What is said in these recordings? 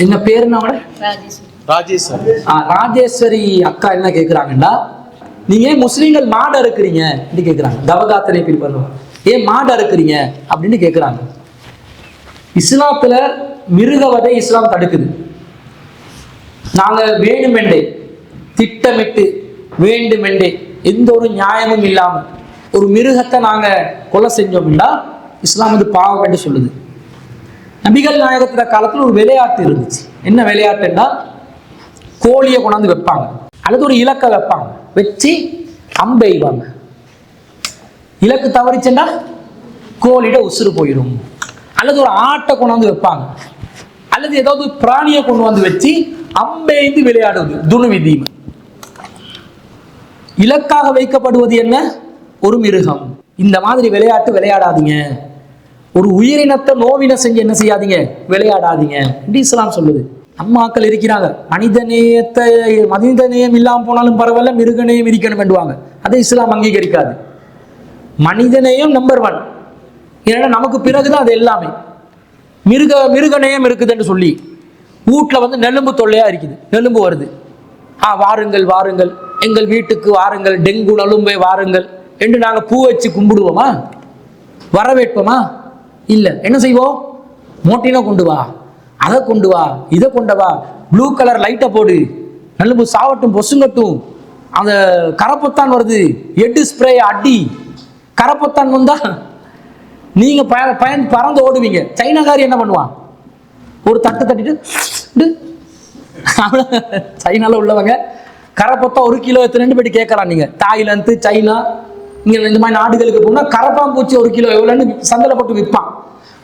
என்ன பேரு? ராஜேஸ்வரி அக்கா என்ன கேக்குறாங்கன்னா, நீங்க முஸ்லீம்கள் மாடு அறுக்கிறீங்க கேக்குறாங்க. தவகாத்திரை பிரிப்பது ஏன் மாடு அறுக்கிறீங்க அப்படின்னு கேக்குறாங்க. இஸ்லாத்துல மிருகவதை இஸ்லாம் தடுக்குது. நாங்க வேண்டுமென்றே திட்டமிட்டு வேண்டுமென்றே எந்த ஒரு நியாயமும் இல்லாம ஒரு மிருகத்தை நாங்க கொலை செஞ்சோம்னா இஸ்லாம் வந்து பாவம் என்று சொல்லுது. நபிகள் நாயகத்துல காலத்துல ஒரு விளையாட்டு இருந்துச்சு. என்ன விளையாட்டுன்னா, கோழியை கொண்டாந்து வைப்பாங்க அல்லது ஒரு இலக்கை வைப்பாங்க, வச்சு அம்பெய்வாங்க. இலக்கு தவறிச்சுன்னா கோழிட உசுறு போயிடும். அல்லது ஒரு ஆட்டை கொண்டாந்து வைப்பாங்க, அல்லது ஏதாவது பிராணியை கொண்டு வந்து வச்சு அம்பெய்ந்து விளையாடுவது துணுவிதி. இலக்காக வைக்கப்படுவது என்ன? ஒரு மிருகம். இந்த மாதிரி விளையாட்டு விளையாடாதீங்க. ஒரு உயிரினத்தை நோவின செஞ்சு என்ன செய்யாதீங்க, விளையாடாதீங்க என்று இஸ்லாம் சொல்லுது. அம்மாக்கள் இருக்கிறாங்க, மனிதநேயம் இல்லாம போனாலும் பரவாயில்ல, மிருகநேயம் இருக்கணும் வேண்டுவாங்க. அதை இஸ்லாம் அங்கீகரிக்காது. மனிதநேயம் நம்பர் 1. ஏன்னா நமக்கு பிறகுதான் அது எல்லாமே. மிருகநேயம் இருக்குதுன்னு சொல்லி வீட்டுல வந்து நெலும்பு தொல்லையா இருக்குது, நெலும்பு வருது, வாருங்கள் வாருங்கள் எங்கள் வீட்டுக்கு வாருங்கள், டெங்கு நலும்பை வாருங்கள் என்று நாங்க பூ வச்சு கும்பிடுவோமா? வரவேற்போமா? இல்ல. என்ன செய்வோம்? மோட்டினா கொண்டு வா, அதை கொண்டு வா, இதை கொண்டு வா, ப்ளூ கலர் லைட்டை போடு, நெலும்பு சாவட்டும், பொசுங்கட்டும், அந்த கரப்பத்தான் வருது, எட்டு ஸ்ப்ரே அடி, கரப்பத்தான் வந்தா நீங்க பறந்து ஓடுவீங்க. சைனாக்காரி என்ன பண்ணுவான்? ஒரு தட்டு தட்டிட்டு சைனால உள்ளவங்க கரப்பத்தா 1 கிலோ எத்தனைன்னு போயிட்டு கேட்கலாம். நீங்க தாய்லாந்து, சைனா, இங்க இந்த மாதிரி நாடுகளுக்கு போனா கரப்பாம்பூச்சி 1 கிலோ எவ்வளவுன்னு சந்தையில போட்டு விற்பான்.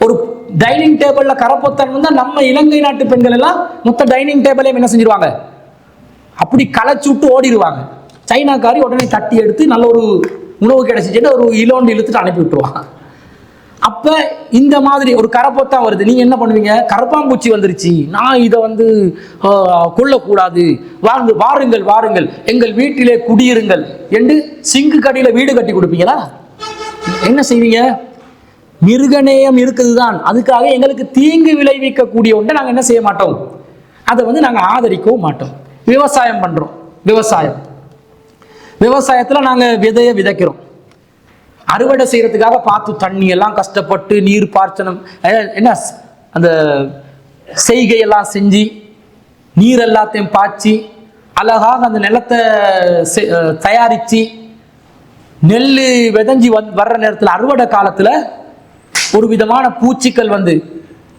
ஒரு டைனிங் டேபிள்ல கரப்பத்தான் வந்தா நம்ம இலங்கை நாட்டு பெண்கள் எல்லாம் மொத்த டைனிங் டேபிளையும் என்ன செஞ்சிருவாங்க, அப்படி களைச்சு விட்டு ஓடிடுவாங்க. சைனாக்காரி உடனே தட்டி எடுத்து நல்ல ஒரு உணவு கிடைச்சிட்டு ஒரு இலோண்டு இழுத்துட்டு அனுப்பி விட்டுருவாங்க. அப்ப இந்த மாதிரி ஒரு கரப்பத்தான் வருது, நீங்க என்ன பண்ணுவீங்க? கரப்பாம்பூச்சி வந்துருச்சு, நான் இதை வந்து கொல்லக்கூடாது, வாருங்கள் வாருங்கள் எங்கள் வீட்டிலே குடியிருங்கள் என்று சிங்கு கடியில வீடு கட்டி கொடுப்பீங்களா? என்ன செய்வீங்க? மிருகநேயம் இருக்குதுதான், அதுக்காக எங்களுக்கு தீங்கு விளைவிக்கக்கூடிய ஒன்றை நாங்க என்ன செய்ய மாட்டோம், அதை வந்து நாங்க ஆதரிக்கவும் மாட்டோம். விவசாயம் பண்றோம், விவசாயத்துல நாங்க விதைய விதைக்கிறோம், அறுவடை செய்யறதுக்காக பார்த்து தண்ணி எல்லாம் கஷ்டப்பட்டு நீர் பாய்ச்சணும், என்ன அந்த செய்கையெல்லாம் செஞ்சு நீர் எல்லாத்தையும் பாய்ச்சி அழகாக அந்த நிலத்தை தயாரிச்சு நெல் விதைஞ்சி வர்ற நேரத்தில் அறுவடை காலத்துல ஒரு விதமான பூச்சிகள் வந்து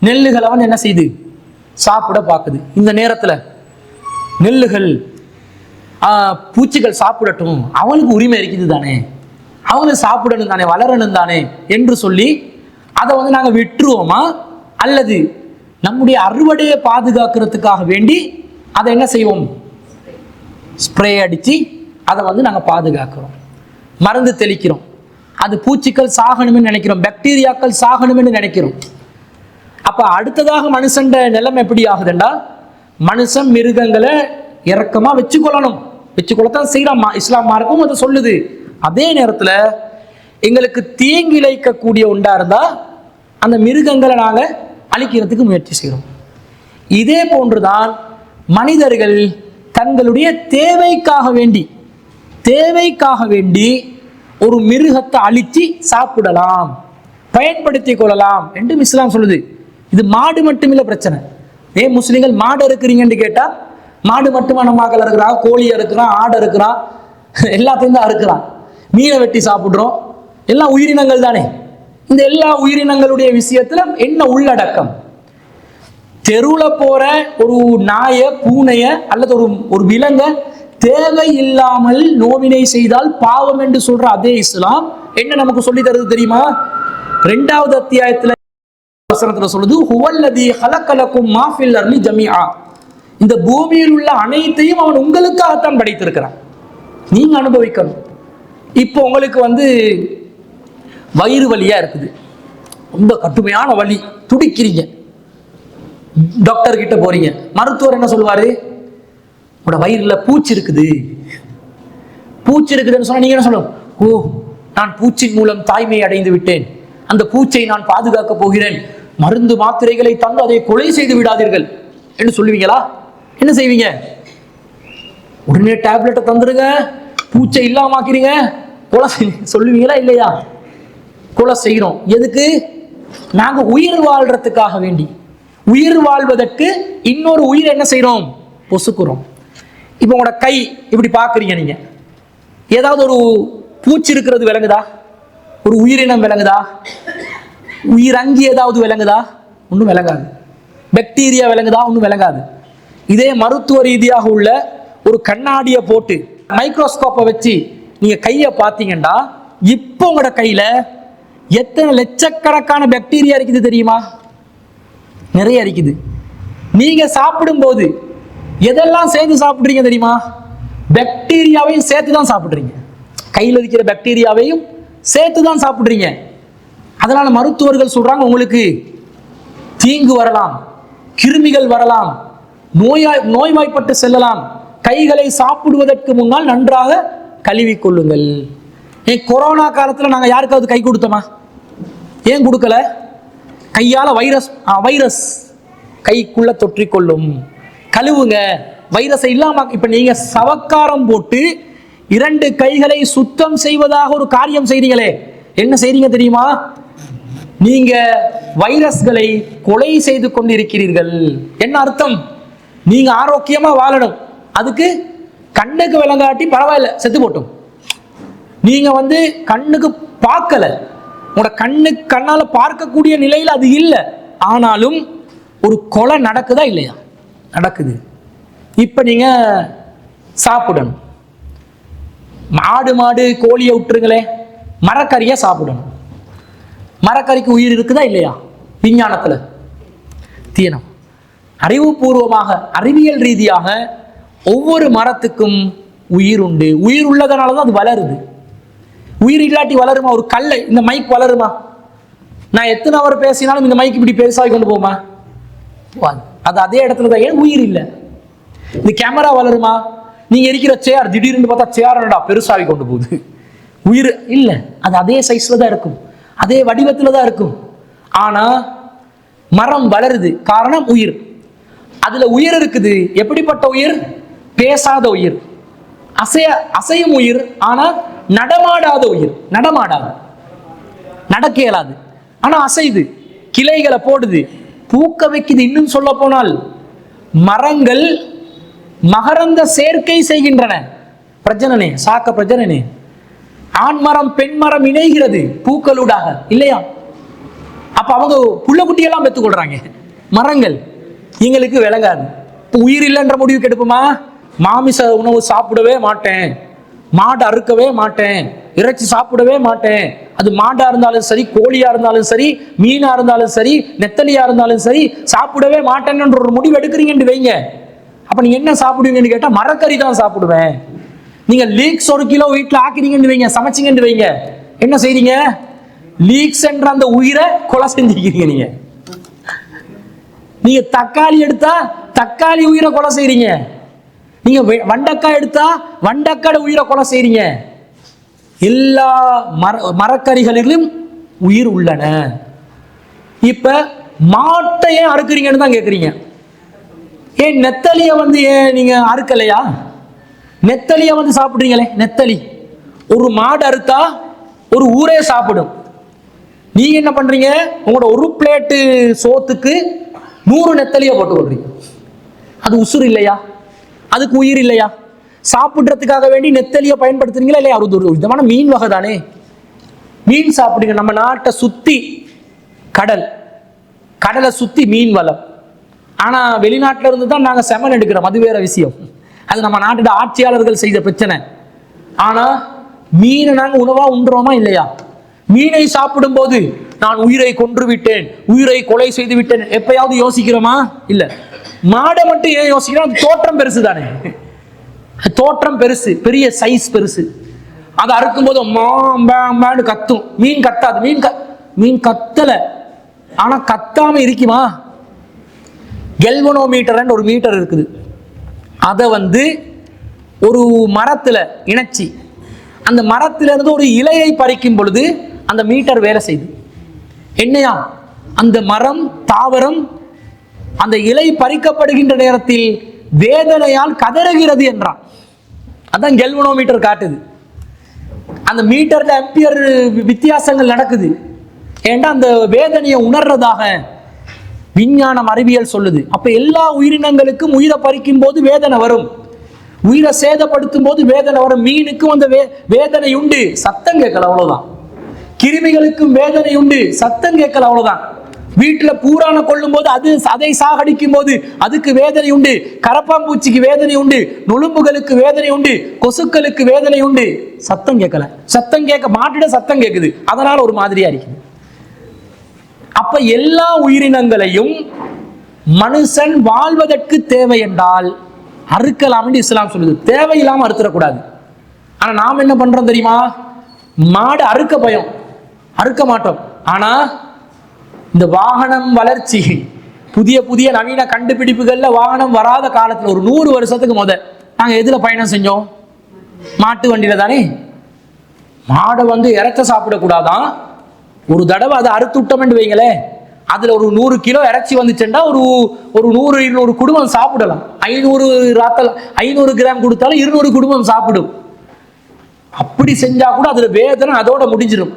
நெல்லுகளை வந்து என்ன செய்யுது, சாப்பிட பார்க்குது. இந்த நேரத்துல நெல்லுகள் பூச்சிகள் சாப்பிடட்டும், அவனுக்கு உரிமை இருக்குது தானே, அவங்க சாப்பிடணும் தானே, வளரணும் தானே என்று சொல்லி அதை வந்து நாங்கள் விட்டுருவோமா? அல்லது நம்முடைய அறுவடையை பாதுகாக்கிறதுக்காக வேண்டி அதை என்ன செய்வோம், ஸ்ப்ரே அடித்து அதை வந்து நாங்கள் பாதுகாக்கிறோம், மருந்து தெளிக்கிறோம், அது பூச்சிகள் சாகணும்னு நினைக்கிறோம், பாக்டீரியாக்கள் சாகணும்னு நினைக்கிறோம். அப்ப அடுத்ததாக மனுஷன் நிலைமை எப்படி ஆகுதுண்டா, மனுஷன் மிருகங்களை இறக்கமா வச்சுக்கொள்ளத்தான் செய்யறான். இஸ்லாம் மார்க்கம் அதை சொல்லுது. அதே நேரத்துல எங்களுக்கு தீங்கிழைக்கக்கூடிய ஒன்றா இருந்தா அந்த மிருகங்களை நாங்க அழிக்கிறதுக்கு முயற்சி செய்கிறோம். இதே போன்றுதான் மனிதர்கள் தங்களுடைய தேவைக்காக வேண்டி ஒரு மிருகத்தை அழிச்சு சாப்பிடலாம், பயன்படுத்திக் கொள்ளலாம் என்று இஸ்லாம் சொல்லுது. இது மாடு மட்டுமில்ல பிரச்சனை. ஏன் முஸ்லிம்கள் மாடு இருக்கிறீங்கன்னு கேட்டா, மாடு மட்டுமா நம்ம மக்கள் இருக்கிறான், கோழி இருக்கிறான், ஆடு இருக்கிறான், எல்லாத்தையும் தான் இருக்கிறான். மீனை வெட்டி சாப்பிடுறோம், எல்லாம் உயிரினங்கள் தானே. இந்த எல்லா உயிரினங்களுடைய விஷயத்துல என்ன உள்ளடக்கம்? தெருவில் போற ஒரு நாய, பூனைய அல்லது ஒரு விலங்க தேவையில்லாமல் நோவினை செய்தால் பாவம் என்று சொல்ற அதே இஸ்லாம் என்ன நமக்கு சொல்லி தருது தெரியுமா? 2வது அத்தியாயத்துல வசனத்துல சொல்லுது, ஹுவல்லதி ஹலகலகும் மா ஃபில் அர்லி ஜமீஆ, இந்த பூமியில் உள்ள அனைத்தையும் அவன் உங்களுக்காகத்தான் படைத்திருக்கிறான், நீங்க அனுபவிக்கணும். இப்போ உங்களுக்கு வந்து வயிறு வலியா இருக்குது, ரொம்ப கடுமையான வலி, துடிக்கிறீங்க, டாக்டர் கிட்ட போறீங்க, மருத்துவர் என்ன சொல்லுவாரு? உங்களோட வயிறுல பூச்சி இருக்குதுன்னு சொன்னா நீங்க என்ன சொல்லணும்? ஓ, நான் பூச்சின் மூலம் தாய்மையை அடைந்து விட்டேன், அந்த பூச்சை நான் பாதுகாக்க போகிறேன், மருந்து மாத்திரைகளை தந்து அதை கொலை செய்து விடாதீர்கள் என்று சொல்லுவீங்களா? என்ன செய்வீங்க? உடனே டேப்லெட்டை தந்துருங்க, பூச்சை இல்லாம ஆக்கிறீங்க, கொலை சொல்லுவீங்களா இல்லையா? கொலை செய்யறோம். எதுக்கு? நாங்க உயிர் வாழ்றதுக்காக வேண்டி. உயிர் வாழ்வதற்கு இன்னொரு உயிர் என்ன செய்யறோம்? பொசுக்குறோம். இப்ப உங்களோட கை இப்படி பாக்குறீங்க, நீங்க ஏதாவது ஒரு பூச்சி இருக்கிறது விளங்குதா? ஒரு உயிரினம் விளங்குதா? உயிர் அங்கி ஏதாவது விளங்குதா? ஒன்றும் விளங்காது. பாக்டீரியா விளங்குதா? ஒன்றும் விளங்காது. இதே மருத்துவ ரீதியாக உள்ள ஒரு கண்ணாடியை போட்டு மைக்ரோஸ்கோப்பை வச்சு நீங்க கையை பார்த்தீங்கன்னா இப்போ உங்களோட கையில எத்தனை லட்சக்கணக்கான பாக்டீரியா இருக்குது தெரியுமா? நிறைய இருக்குது. நீங்க சாப்பிடும் போது எதெல்லாம் சேர்த்து சாப்பிடுறீங்க தெரியுமா? பாக்டீரியாவையும் சேர்த்து தான் சாப்பிடுறீங்க. கையில் இருக்கிற பாக்டீரியாவையும் சேர்த்து தான் சாப்பிடுறீங்க. அதனால மருத்துவர்கள் சொல்றாங்க, உங்களுக்கு தீங்கு வரலாம், கிருமிகள் வரலாம், நோய்வாய்ப்பட்டு செல்லலாம். கைகளை சாப்பிடுவதற்கு முன்னால் நன்றாக கழுவி கொள்ளுங்கள். கொரோனா காலத்தில் நாங்கள் யாருக்காவது கை கொடுத்தோமா? ஏன் கொடுக்கல? கையால வைரஸ் கைக்குள்ள தொற்றிக்கொள்ளும். கழுவுங்க, வைரஸை இல்லாம. இப்ப நீங்க சவக்காரம் போட்டு 2 கைகளை சுத்தம் செய்வதாக ஒரு காரியம் செய்றீங்களே, என்ன செய்றீங்க தெரியுமா? நீங்க வைரஸ்களை கொலை செய்து கொண்டிருக்கிறீர்கள். என்ன அர்த்தம்? நீங்க ஆரோக்கியமா வாழணும், அதுக்கு கண்ணுக்கு விளங்காட்டி பரவாயில்ல, செத்து போட்டோம். நீங்க கண்ணுக்கு பார்க்கல, உங்களோட கண்ணால பார்க்கக்கூடிய நிலையில் அது இல்லை, ஆனாலும் ஒரு கொலை நடக்குதா இல்லையா? நடக்குது. இப்ப நீங்க சாப்பிடணும். ஆடு மாடு கோழியை விட்டுருங்களே, மரக்கறியை சாப்பிடணும். மரக்கறிக்கு உயிர் இருக்குதா இல்லையா? விஞ்ஞானத்துல தீனம் அறிவுபூர்வமாக அறிவியல் ரீதியாக ஒவ்வொரு மரத்துக்கும் உயிர் உண்டு. உயிர் உள்ளதனால தான் அது வளருது. உயிர் இல்லாட்டி வளருமா? ஒரு கல்லை, இந்த மைக் வளருமா? நான் எத்தனை அவர் பேசினாலும் இந்த மைக் இப்படி பெருசாகி கொண்டு போமா? அது அதே இடத்துல தான். ஏன்? உயிர் இல்லை. இந்த கேமரா வளருமா? நீங்க இருக்கிற சேர் திடீர்னு பார்த்தா சேரடா பெருசாகி கொண்டு போகுது. உயிர் இல்லை, அது அதே சைஸ்ல தான் இருக்கும், அதே வடிவத்துல தான் இருக்கும். ஆனா மரம் வளருது, காரணம் உயிர். அதுல உயிர் இருக்குது. எப்படிப்பட்ட உயிர்? பேசாத உயிர், அசையும் உயிர், ஆனா நடமாடாத உயிர். நடமாடாது, நடக்க இயலாது, ஆனா அசைது, கிளைகளை போடுது, பூக்க வைக்குது. இன்னும் சொல்ல போனால் மரங்கள் மகரந்த சேர்க்கை செய்கின்றன. பிரஜனனே, சாக்க பிரஜனனே. ஆண் மரம் பெண் மரம் இணைகிறது பூக்களூடாக, இல்லையா? அப்ப அவங்க புள்ள குட்டியெல்லாம் பெற்றுக்கொள்றாங்க. மரங்கள் எங்களுக்கு விளங்காது. உயிர் இல்லைன்ற முடிவுக்கு எடுப்போமா? மாமிச உணவு சாப்பிடவே மாட்டேன், மாடு அறுக்கவே மாட்டேன், இறைச்சி சாப்பிடவே மாட்டேன். அது மாடா இருந்தாலும் சரி, கோழியா இருந்தாலும் சரி, மீனா இருந்தாலும் சரி, நெத்தலியா இருந்தாலும் சரி, சாப்பிடவே மாட்டேன்னு ஒரு முடிவு எடுக்கிறீங்கன்னு வைங்க. அப்ப நீங்க என்ன சாப்பிடுவீங்கன்னு கேட்டா மரக்கறி தான் சாப்பிடுவேன். நீங்க லீக்ஸ் 1 கிலோ வீட்டுல ஆக்கிறீங்கன்னு வைங்க, சமைச்சிங்கன்னு வைங்க, என்ன செய்றீங்க? லீக்ஸ் என்ற அந்த உயிரை கொலை செஞ்சிருக்கீங்க. நீங்க தக்காளி எடுத்தா தக்காளி உயிரை கொலை செய்றீங்க. நீங்க வண்டக்காய் எடுத்தா வண்டக்காட உயிரை கொலை செய்றீங்க. எல்லா மரக்கறிகளிலும் உயிர் உள்ளன. இப்ப மாட்டை ஏன் அறுக்கிறீங்கன்னு தான் கேட்குறீங்க. ஏன் நெத்தலிய ஏன் நீங்க அறுக்கலையா? நெத்தலிய சாப்பிடுறீங்களே. நெத்தலி ஒரு மாடு அறுத்தா ஒரு ஊரே சாப்பிடும். நீங்க என்ன பண்றீங்க? உங்களோட ஒரு பிளேட்டு சோத்துக்கு 100 நெத்தலிய போட்டு கொள்றீங்க. அது உசுறு இல்லையா? அதுக்கு உயிர் இல்லையா? சாப்பிடுறதுக்காக வேண்டி நெத்தலிய பயன்படுத்துறீங்களா இல்லையா? அது ஒரு விதமான மீன் வகை தானே. மீன் சாப்பிடுங்க. நம்ம நாட்டை சுத்தி கடலை சுத்தி மீன் வளம். ஆனா வெளிநாட்டுல இருந்து தான் நாங்க செமன் எடுக்கிறோம், அது வேற விஷயம். அது நம்ம நாட்டோட ஆட்சியாளர்கள் செய்த பிரச்சனை. ஆனா மீனை நாங்க உணவா உண்றோமா இல்லையா? மீனை சாப்பிடும் போது நான் உயிரை கொன்று விட்டேன், உயிரை கொலை செய்து விட்டேன் எப்பயாவது யோசிக்கிறோமா? இல்ல. மாடை மட்டும் ஏன் யோசிக்கிறோம்? தோற்றம் பெருசு தானே. தோற்றம் பெருசு, பெரிய சைஸ் பெருசு. அதை அறுக்கும் போது மாம்பு கத்தும். மீன் கத்தாது. மீன் கத்தல, ஆனா கத்தாம இருக்குமா? கெல்வனோமீட்டர் ஒரு மீட்டர் இருக்குது. அதை ஒரு மரத்துல இணைச்சி அந்த மரத்திலிருந்து ஒரு இலையை பறிக்கும் பொழுது அந்த மீட்டர் வேலை செய்யுது. என்னையா அந்த மரம் தாவரம் அந்த இலை பறிக்கப்படுகின்ற நேரத்தில் வேதனையால் கதறுகிறது என்றான். அதான் கெல்வனோமீட்டர் காட்டுது. அந்த மீட்டர்ல ஆம்பியர் வித்தியாசங்கள் நடக்குது. ஏண்டா அந்த வேதனையை உணர்றதாக விஞ்ஞானம் அறிவியல் சொல்லுது. அப்ப எல்லா உயிரினங்களுக்கும் உயிரை பறிக்கும் போது வேதனை வரும், உயிரை சேதப்படுத்தும் போது வேதனை வரும். மீனுக்கும் அந்த வேதனை உண்டு, சத்தம் கேட்கல அவ்வளவுதான். கிருமிகளுக்கும் வேதனை உண்டு, சத்தம் கேட்கல அவ்வளவுதான். வீட்டுல பூரான கொள்ளும் போது அதை சாகடிக்கும் போது அதுக்கு வேதனை உண்டு, கரப்பாம்பூச்சிக்கு வேதனை உண்டு, நுழும்புகளுக்கு வேதனை உண்டு, கொசுக்களுக்கு வேதனை உண்டு, சத்தம் கேட்கல. சத்தம் கேட்க மாட்டிட சத்தம் கேட்குது, அதனால ஒரு மாதிரியா இருக்குது. அப்ப எல்லா உயிரினங்களையும் மனுஷன் வாழ்வதற்கு தேவை என்றால் அறுக்கலாம் என்று இஸ்லாம் சொல்லுது. தேவையில்லாம அறுத்துடக்கூடாது. ஆனா நாம் என்ன பண்றோம் தெரியுமா? மாடு அறுக்க பயம், அறுக்க மாட்டோம். ஆனா இந்த வாகனம் வளர்ச்சி, புதிய புதிய நவீன கண்டுபிடிப்புகள்ல வாகனம் வராத காலத்துல ஒரு 100 வருஷத்துக்கு நாங்க எதுல பயணம் செஞ்சோம்? மாட்டு வண்டியில தானே. மாடை இறைச்ச சாப்பிடக்கூடாதான். ஒரு தடவை அதை அறுத்துட்டோம்னு வைங்களே, அதுல ஒரு 100 கிலோ இறைச்சி வந்துச்சுன்னா ஒரு 100-200 குடும்பம் சாப்பிடலாம். 500 கிராம் கொடுத்தாலும் 200 குடும்பம் சாப்பிடும். அப்படி செஞ்சா கூட அதுல வேதனை அதோட முடிஞ்சிடும்.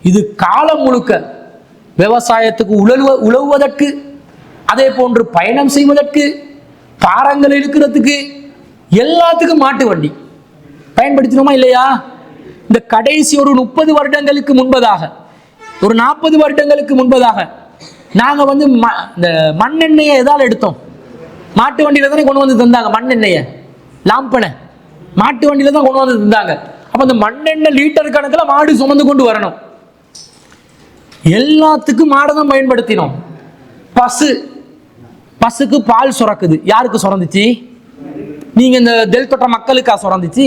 இது காலம் முழுக்க விவசாயத்துக்கு உழவுவதற்கு, அதே போன்று பயணம் செய்வதற்கு, பாரங்கள் இழுக்கிறதுக்கு, எல்லாத்துக்கும் மாட்டு வண்டி பயன்படுத்தினோமா இல்லையா? இந்த கடைசி ஒரு 30 வருடங்களுக்கு முன்பதாக, ஒரு 40 வருடங்களுக்கு முன்பதாக நாங்க இந்த மண்ணெண்ணெயை எதால எடுத்தோம்? மாட்டு வண்டியில தானே கொண்டு வந்து தந்தாங்க. மண்ணெண்ணெயை லாம்பனை மாட்டு வண்டியில தான் கொண்டு வந்து தந்தாங்க. அப்ப அந்த மண்ணெண்ணெய் லிட்டர் கணக்கில் மாடு சுமந்து கொண்டு வரணும். எல்லாத்துக்கும் மாடை தான் பயன்படுத்தினோம். பசுக்கு பால் சுரக்குது. யாருக்கு சுரந்துச்சு? நீங்க இந்த தெல்தொட்ட மக்களுக்கா சுரந்துச்சு?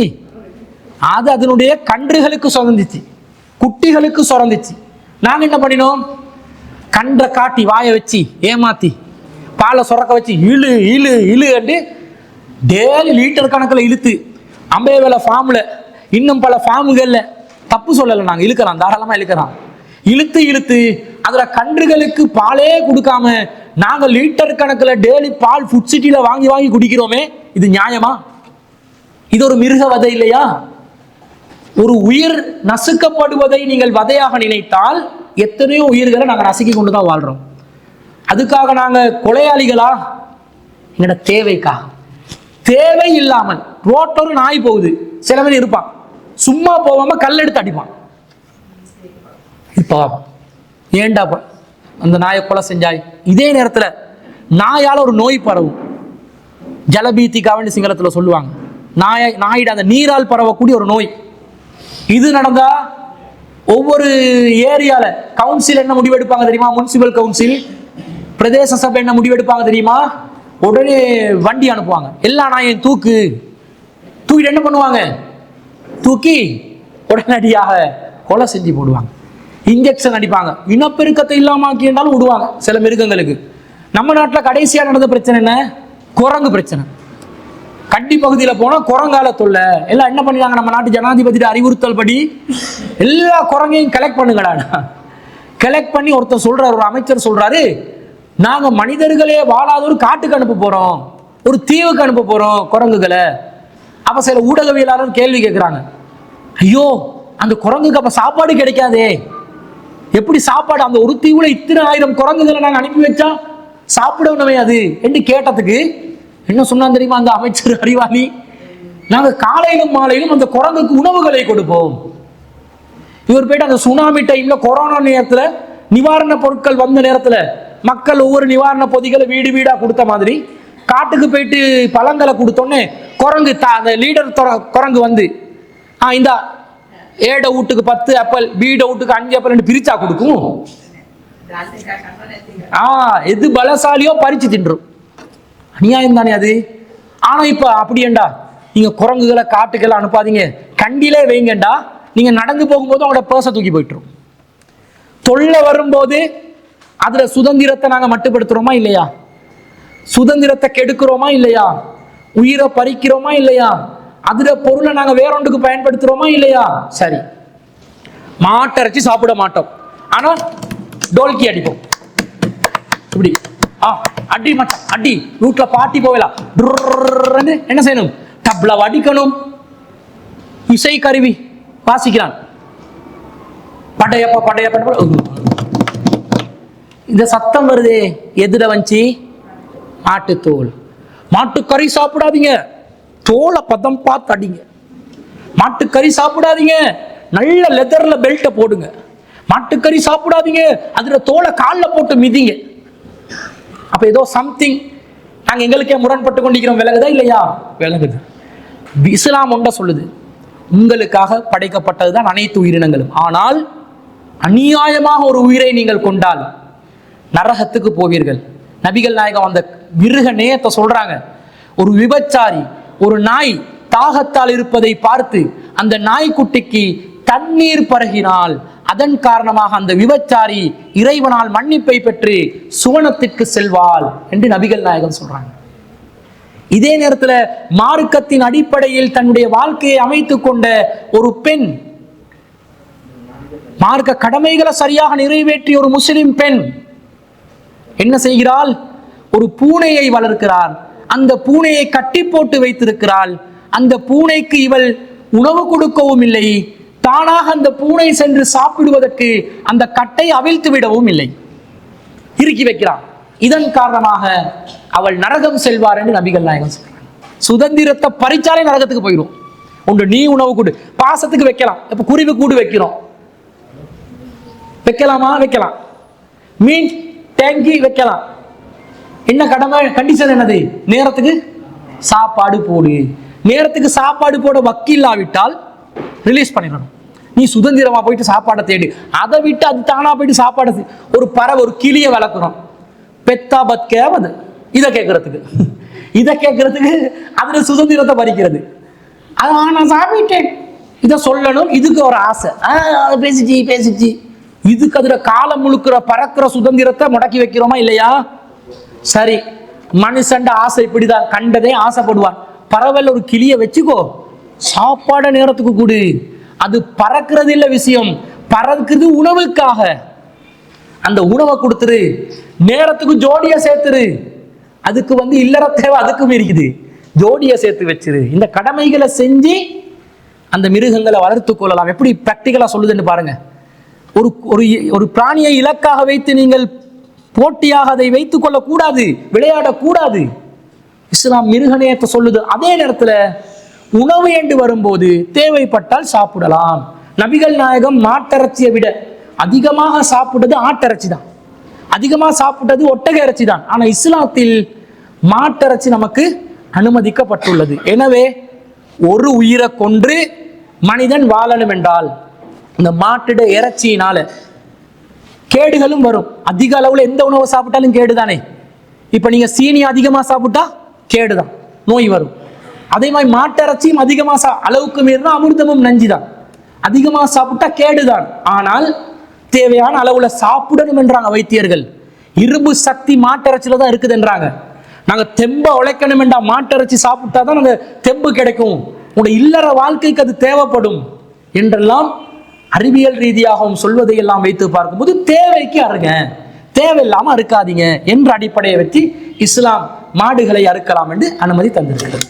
அது அதனுடைய கன்றுகளுக்கு சுரந்துச்சு, குட்டிகளுக்கு சுரந்துச்சு. நாங்க என்ன பண்ணினோம்? கன்றை காட்டி வாயை வச்சு ஏமாத்தி பாலை சுரக்க வச்சு இழு இழு இழு அண்டு டெய்லி லிட்டர் கணக்கில் இழுத்து அம்பேவேல ஃபார்ம்ல, இன்னும் பல ஃபார்முகள்ல, தப்பு சொல்லலை, நாங்க இழுக்கலாம், தாராளமா இழுக்கலாம். இழுத்து அதுல கன்றுகளுக்கு பாலே கொடுக்காம நாங்க லிட்டர் கணக்கில் டெய்லி பால் ஃபுட் சிட்டியில வாங்கி குடிக்கிறோமே, இது நியாயமா? இது ஒரு மிருக வதை இல்லையா? ஒரு உயிர் நசுக்கப்படுவதை நீங்கள் வதையாக நினைத்தால் எத்தனையோ உயிர்களை நாங்கள் நசுக்கி கொண்டுதான் வாழ்றோம். அதுக்காக நாங்க கொலையாளிகளா? எங்கட தேவைக்கா? தேவை இல்லாமல் ரோட்டோரு நாய் போகுது, சில பேர் இருப்பான் சும்மா போகாம கல் எடுத்து அடிப்பான். இப்போ ஏண்டா அந்த நாயை கொலை செஞ்சாய்? இதே நேரத்தில் நாயால ஒரு நோய் பரவும், ஜலபீத்திக்காவண்டி சிங்களத்தில் சொல்லுவாங்க. நாயிட அந்த நீரால் பரவக்கூடிய ஒரு நோய். இது நடந்தா ஒவ்வொரு ஏரியால கவுன்சில் என்ன முடிவெடுப்பாங்க தெரியுமா? முனிசிபல் கவுன்சில், பிரதேச சபை என்ன முடிவெடுப்பாங்க தெரியுமா? உடனே வண்டி அனுப்புவாங்க. எல்லா நாயையும் தூக்கிட்டு என்ன பண்ணுவாங்க? தூக்கி உடனடியாக கொலை செஞ்சு போடுவாங்க. இன்ஜெக்ஷன் அடிப்பாங்க. இனப்பெருக்கத்தை இல்லாமக்கி இருந்தாலும் விடுவாங்க சில மிருகங்களுக்கு. நம்ம நாட்டில் கடைசியாக நடந்த பிரச்சனை என்ன? குரங்கு பிரச்சனை. கண்டி பகுதியில் போனால் குரங்கால தொல்லை. எல்லாம் என்ன பண்ணிட்டாங்க? நம்ம நாட்டு ஜனாதிபதி அறிவுறுத்தல் படி எல்லா குரங்கையும் கலெக்ட் பண்ணுங்கடா. கலெக்ட் பண்ணி ஒருத்தர் சொல்றாரு, ஒரு அமைச்சர் சொல்றாரு, நாங்க மனிதர்களே வாழாத ஒரு காட்டுக்கு அனுப்ப போறோம், ஒரு தீவுக்கு அனுப்ப போறோம் குரங்குகளை. அப்ப சில ஊடகவியலாளர் கேள்வி கேட்கிறாங்க, ஐயோ அந்த குரங்குக்கு அப்ப சாப்பாடு கிடைக்காதே, எப்படி சாப்பாடு? அந்த ஒரு தீவுல இத்தனை 1000 குரங்குகளை நாங்க அனுப்பி வச்சா சாப்பிடணுமே அது என்று கேட்டதுக்கு என்ன சொன்னான் தெரியுமா அந்த அமைச்சர் அறிவாளி? நாங்க காலையிலும் மாலையிலும் அந்த குரங்குக்கு உணவுகளை கொடுப்போம். இவர் போயிட்டு அந்த சுனாமி டைம்ல கொரோனா நேரத்துல நிவாரண பொருட்கள் வந்த நேரத்துல மக்கள் ஒவ்வொரு நிவாரண பொதிகளை வீடு வீடா கொடுத்த மாதிரி காட்டுக்கு போயிட்டு பழங்களை கொடுத்தோன்னே குரங்கு அந்த லீடர் குரங்கு இந்த ஏட வீட்டுக்கு 10 ஆப்பிள், பீட வீட்டுக்கு 5 ஆப்பிள் பிரிச்சா கொடுக்கும். எது பலசாலியோ பறிச்சு தின்றும். அநியாயம் தானே அது. ஆனா இப்ப அப்படியேண்டா, நீங்க குரங்குகளை காட்டுக்கெல்லாம் அனுப்பாதீங்க, கண்டிலே வைங்கண்டா. நீங்க நடந்து போகும்போது அவங்களோட பர்ஸை தூக்கி போயிட்டுரும். தொல்லை வரும்போது அதுல சுதந்திரத்தை நாங்க மட்டுப்படுத்துறோமா இல்லையா? சுதந்திரத்தை கெடுக்கிறோமா இல்லையா? உயிரை பறிக்கிறோமா இல்லையா? அதுல பொருளை நாங்க வேற ஒன்றுக்கு பயன்படுத்துறோமா இல்லையா? சரி, மாட்டரைச்சி சாப்பிட மாட்டோம், ஆனா டோல்கி அடிப்போம். இப்படி அடி மச்சான் அடி, வீட்டுல பாட்டி போகலாம். என்ன செய்யணும்? தப்லா அடிக்கணும். இசை கருவி வாசிக்கிறான். படையப்பா படையப்பா. இந்த சத்தம் வருதே எதுல வந்துச்சு? மாட்டுத்தோல். மாட்டுக்கறி சாப்பிடாதீங்க, தோலை பதம் பார்த்து அடிங்க. மாட்டுக்கறி சாப்பிடாதீங்க, நல்ல லெதர்ல பெல்ட்டை போடுங்க. மாட்டுக்கறி சாப்பிடாதீங்க, அதுல தோலை காலில் போட்டு மிதிங்க. அப்ப ஏதோ சம்திங் நாங்க எங்களுக்கே முரண்பட்டு கொண்டிருக்கிறோம். விலகுதா இல்லையா? விலகுது. இஸ்லாம் ஒன்றை சொல்லுது, உங்களுக்காக படைக்கப்பட்டதுதான் அனைத்து உயிரினங்களும். ஆனால் அநியாயமாக ஒரு உயிரை நீங்கள் கொண்டால் நரகத்துக்கு போவீர்கள். நபிகள் நாயகம் அந்த மிருக நேயத்தை சொல்றாங்க. ஒரு விபச்சாரி, ஒரு நாய் தாகத்தால் இருப்பதை பார்த்து அந்த நாய்க்குட்டிக்கு தண்ணீர் பருகினால் அதன் காரணமாக அந்த விபச்சாரி இறைவனால் மன்னிப்பை பெற்று சுவனத்திற்கு செல்வாள் என்று நபிகள் நாயகம் சொல்றாங்க. இதே நேரத்தில் மார்க்கத்தின் அடிப்படையில் தன்னுடைய வாழ்க்கையை அமைத்துக் கொண்ட ஒரு பெண், மார்க்க கடமைகளை சரியாக நிறைவேற்றிய ஒரு முஸ்லிம் பெண் என்ன செய்கிறாள்? ஒரு பூனையை வளர்க்கிறாள். அந்த பூனையை கட்டி போட்டு வைத்திருக்கிறாள். அந்த பூனைக்கு இவள் உணவு கொடுக்கவும் இல்லை, தானாக அந்த பூனை சென்று சாப்பிடுவதற்கு அந்த கட்டை அவிழ்த்து விடவும் இல்லை, இறுக்கி வைக்கிறான். இதன் காரணமாக அவள் நரகம் செல்வார் என்று நபிகள் நாயகம் சொல்றாங்க. சுதந்திரத்தை பறிச்சாலே நரகத்துக்கு போயிடும். ஒன்று நீ உணவு கூடு, பாசத்துக்கு வைக்கலாம். இப்ப குருவி கூடு வைக்கிறோம், வைக்கலாமா? வைக்கலாம். மீன் டேங்கி வைக்கலாம். என்ன கடமை? கண்டிஷன் என்னது? நேரத்துக்கு சாப்பாடு போடு. நேரத்துக்கு சாப்பாடு போட வக்கீல்லாவிட்டால் ரிலீஸ் பண்ணிடணும். நீ சுதந்திரமா போயிட்டு சாப்பாடை தேடு. அதை விட்டு அது தானா போயிட்டு சாப்பாடு. ஒரு பறவை, ஒரு கிளியை வளர்க்குறோம், பெத்தா பத்கேவது இதை கேட்கறதுக்கு அதுல சுதந்திரத்தை பறிக்கிறது. நான் சாப்பிட்டேன் இதை சொல்லணும், இதுக்கு ஒரு ஆசை. பேசிச்சு இதுக்கு அதுல காலம் முழுக்கிற பறக்கிற சுதந்திரத்தை முடக்கி வைக்கிறோமா இல்லையா? சரி, மனுஷண்ட ஆசை இப்படிதான், கண்டதே ஆசைப்படுவான். பறவையில் ஒரு கிளியை வச்சுக்கோ, சாப்பாடு நேரத்துக்கு கூடு. அது பறக்கிறது இல்ல விஷயம், பறக்கிறது உணவுக்காக. அந்த உணவை கொடுத்துரு, நேரத்துக்கு ஜோடியை சேர்த்துரு. அதுக்கு இல்லற தேவை அதுக்கும் இருக்குது, ஜோடியை சேர்த்து வச்சிரு. இந்த கடமைகளை செஞ்சு அந்த மிருகங்களை வளர்த்து கொள்ளலாம். எப்படி பிராக்டிகலா சொல்லுதுன்னு பாருங்க. ஒரு ஒரு பிராணியை இலக்காக வைத்து நீங்கள் போட்டியாக அதை வைத்துக் கொள்ள கூடாது, விளையாடக்கூடாது. இஸ்லாம் மிருகநேயத்தை சொல்லுது. அதே நேரத்தில் உணவு என்று வரும்போது தேவைப்பட்டால் சாப்பிடலாம். நபிகள் நாயகம் மாட்டிறைச்சியை விட அதிகமாக சாப்பிட்டது ஆட்டிறைச்சி தான், அதிகமாக சாப்பிட்டது ஒட்டக இறைச்சி தான். ஆனால் இஸ்லாத்தில் மாட்டிறைச்சி நமக்கு அனுமதிக்கப்பட்டுள்ளது. எனவே ஒரு உயிரை கொன்று மனிதன் வாழணும் என்றால் இந்த மாட்டிட இறைச்சியினால கேடுகளும் வரும். அதிக அளவுல எந்த உணவை சாப்பிட்டாலும் கேடுதானே. இப்ப நீங்க சீனி அதிகமா சாப்பிட்டா கேடுதான், நோய் வரும். அதே மாதிரி மாட்டிறைச்சியும் அதிகமா அளவுக்கு மீறினா அமிர்தமும் நஞ்சுதான். அதிகமா சாப்பிட்டா கேடுதான். ஆனால் தேவையான அளவுல சாப்பிடணும் என்றாங்க வைத்தியர்கள். இரும்பு சக்தி மாட்டிறைச்சியில தான் இருக்குதுன்றாங்க. நாங்க தெம்ப உழைக்கணும் என்றா மாட்டிறைச்சி சாப்பிட்டாதான் நாங்க தெம்பு கிடைக்கும், உங்களுடைய இல்லற வாழ்க்கைக்கு அது தேவைப்படும் என்றெல்லாம் அறிவியல் ரீதியாகவும் சொல்வதை எல்லாம் வைத்து பார்க்கும்போது தேவைக்கு அருங்க, தேவையில்லாம அறுக்காதீங்க என்ற அடிப்படையை வச்சு இஸ்லாம் மாடுகளை அறுக்கலாம் என்று அனுமதி தந்திருக்கிறது.